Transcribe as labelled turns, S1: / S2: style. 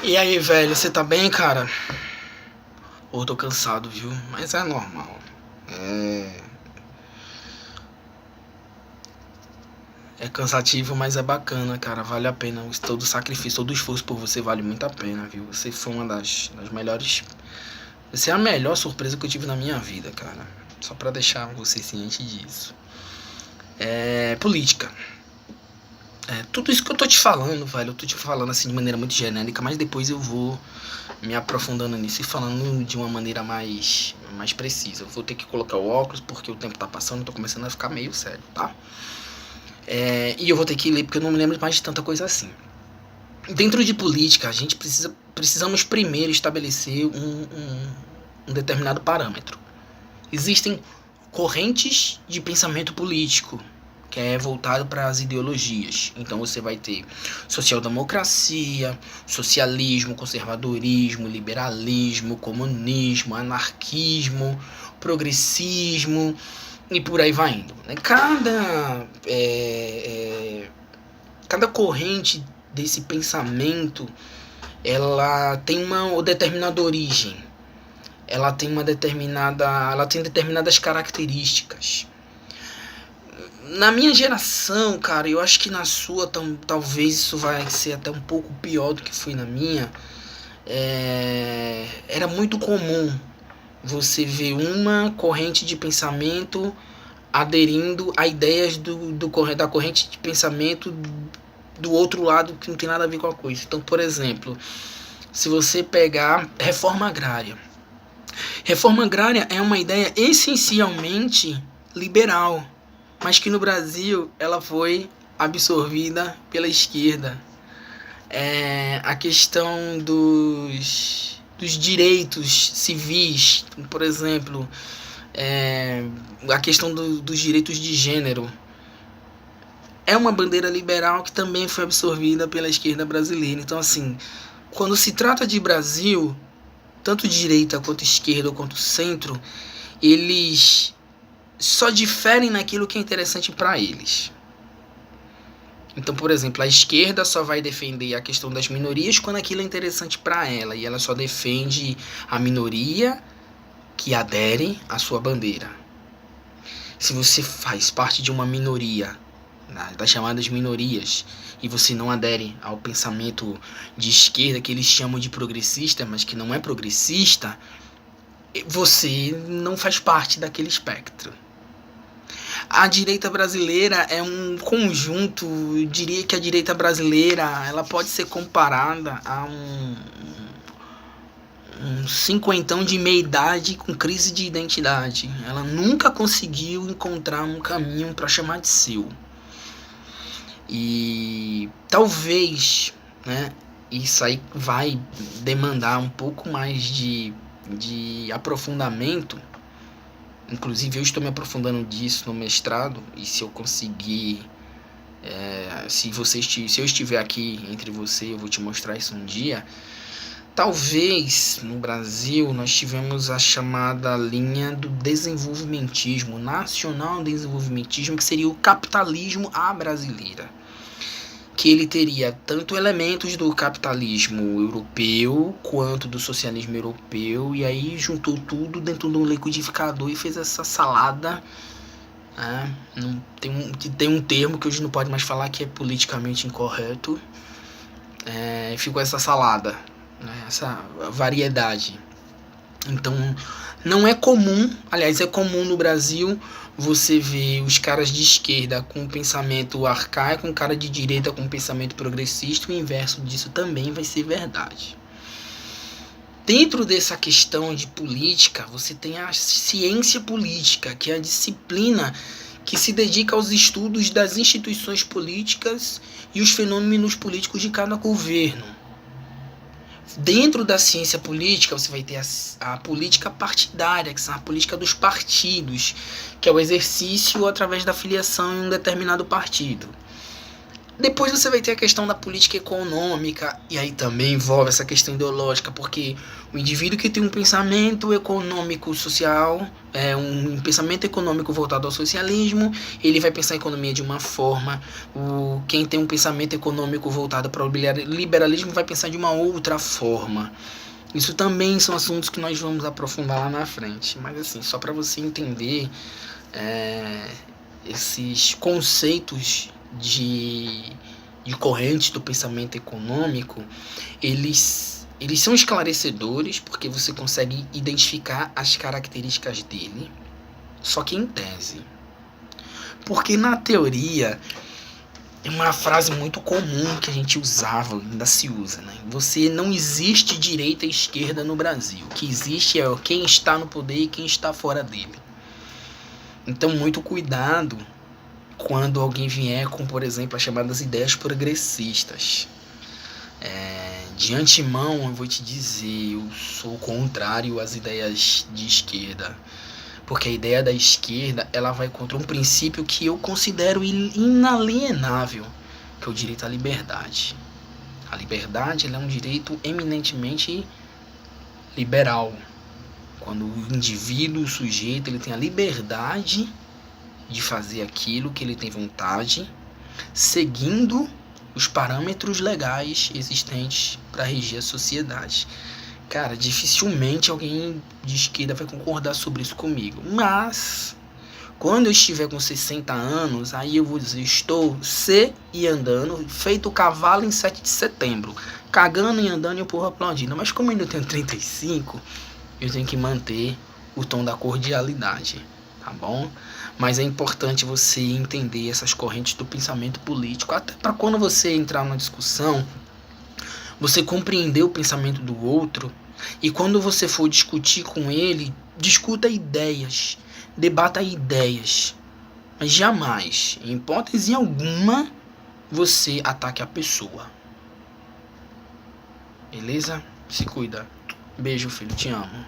S1: E aí, velho, você tá bem, cara? Ou tô cansado, viu? Mas é normal. É cansativo, mas é bacana, cara. Vale a pena. Todo o sacrifício, todo o esforço por você vale muito a pena, viu? Você foi uma das melhores. Você é a melhor surpresa que eu tive na minha vida, cara. Só pra deixar você ciente disso. Política. Tudo isso que eu tô te falando, velho, eu tô te falando assim de maneira muito genérica, mas depois eu vou me aprofundando nisso e falando de uma maneira mais precisa. Eu vou ter que colocar o óculos porque o tempo tá passando, eu tô começando a ficar meio sério, tá? E eu vou ter que ler porque eu não me lembro mais de tanta coisa assim. Dentro de política, a gente precisamos primeiro estabelecer um determinado parâmetro. Existem correntes de pensamento político, que é voltado para as ideologias. Então você vai ter social-democracia, socialismo, conservadorismo, liberalismo, comunismo, anarquismo, progressismo e por aí vai indo. Cada corrente desse pensamento, ela tem uma determinada origem, ela tem determinadas características. Na minha geração, cara, eu acho que na sua talvez isso vai ser até um pouco pior do que foi na minha. Era muito comum você ver uma corrente de pensamento aderindo a ideias da corrente de pensamento do outro lado que não tem nada a ver com a coisa. Então, por exemplo, se você pegar reforma agrária. Reforma agrária é uma ideia essencialmente liberal, mas que no Brasil ela foi absorvida pela esquerda. A questão dos direitos civis, por exemplo, a questão dos direitos de gênero, é uma bandeira liberal que também foi absorvida pela esquerda brasileira. Então, assim, quando se trata de Brasil, tanto direita quanto esquerda quanto centro, eles só diferem naquilo que é interessante para eles. Então, por exemplo, a esquerda só vai defender a questão das minorias quando aquilo é interessante para ela, e ela só defende a minoria que adere à sua bandeira. Se você faz parte de uma minoria, das chamadas minorias, e você não adere ao pensamento de esquerda que eles chamam de progressista, mas que não é progressista, você não faz parte daquele espectro. A direita brasileira é um conjunto, eu diria que a direita brasileira ela pode ser comparada a um cinquentão de meia-idade com crise de identidade. Ela nunca conseguiu encontrar um caminho para chamar de seu. E talvez, isso aí vai demandar um pouco mais de aprofundamento. Inclusive eu estou me aprofundando disso no mestrado, e se eu conseguir, se eu estiver aqui entre você, eu vou te mostrar isso um dia. Talvez no Brasil nós tivemos a chamada linha do desenvolvimentismo, nacional desenvolvimentismo, que seria o capitalismo à brasileira, que ele teria tanto elementos do capitalismo europeu quanto do socialismo europeu, e aí juntou tudo dentro de um liquidificador e fez essa salada. Tem um termo que hoje não pode mais falar, que é politicamente incorreto. Ficou essa salada, essa variedade. Então não é comum, aliás é comum no Brasil você vê os caras de esquerda com pensamento arcaico, um cara de direita com pensamento progressista, e o inverso disso também vai ser verdade. Dentro dessa questão de política, você tem a ciência política, que é a disciplina que se dedica aos estudos das instituições políticas e os fenômenos políticos de cada governo. Dentro da ciência política, você vai ter a política partidária, que são a política dos partidos, que é o exercício através da filiação em um determinado partido. Depois você vai ter a questão da política econômica, e aí também envolve essa questão ideológica, porque o indivíduo que tem um pensamento econômico social, um pensamento econômico voltado ao socialismo, ele vai pensar a economia de uma forma, quem tem um pensamento econômico voltado para o liberalismo vai pensar de uma outra forma. Isso também são assuntos que nós vamos aprofundar lá na frente, mas assim, só para você entender esses conceitos de correntes do pensamento econômico, eles são esclarecedores porque você consegue identificar as características dele, só que em tese. Porque na teoria é uma frase muito comum que a gente usava, ainda se usa, né? Você não existe direita e esquerda no Brasil. O que existe é quem está no poder e quem está fora dele. Então, muito cuidado quando alguém vier com, por exemplo, as chamadas ideias progressistas. De antemão, eu vou te dizer, eu sou contrário às ideias de esquerda. Porque a ideia da esquerda, ela vai contra um princípio que eu considero inalienável, que é o direito à liberdade. A liberdade, ela é um direito eminentemente liberal. Quando o indivíduo, o sujeito, ele tem a liberdade de fazer aquilo que ele tem vontade, seguindo os parâmetros legais existentes para reger a sociedade. Cara, dificilmente alguém de esquerda vai concordar sobre isso comigo. Mas, quando eu estiver com 60 anos, aí eu vou dizer, estou se e andando, feito cavalo em 7 de setembro. Cagando e andando e o povo aplaudindo. Mas como eu ainda tenho 35, eu tenho que manter o tom da cordialidade, tá bom? Mas é importante você entender essas correntes do pensamento político, até para quando você entrar numa discussão, você compreender o pensamento do outro, e quando você for discutir com ele, discuta ideias, debata ideias, mas jamais, em hipótese alguma, você ataque a pessoa. Beleza? Se cuida. Beijo, filho, te amo.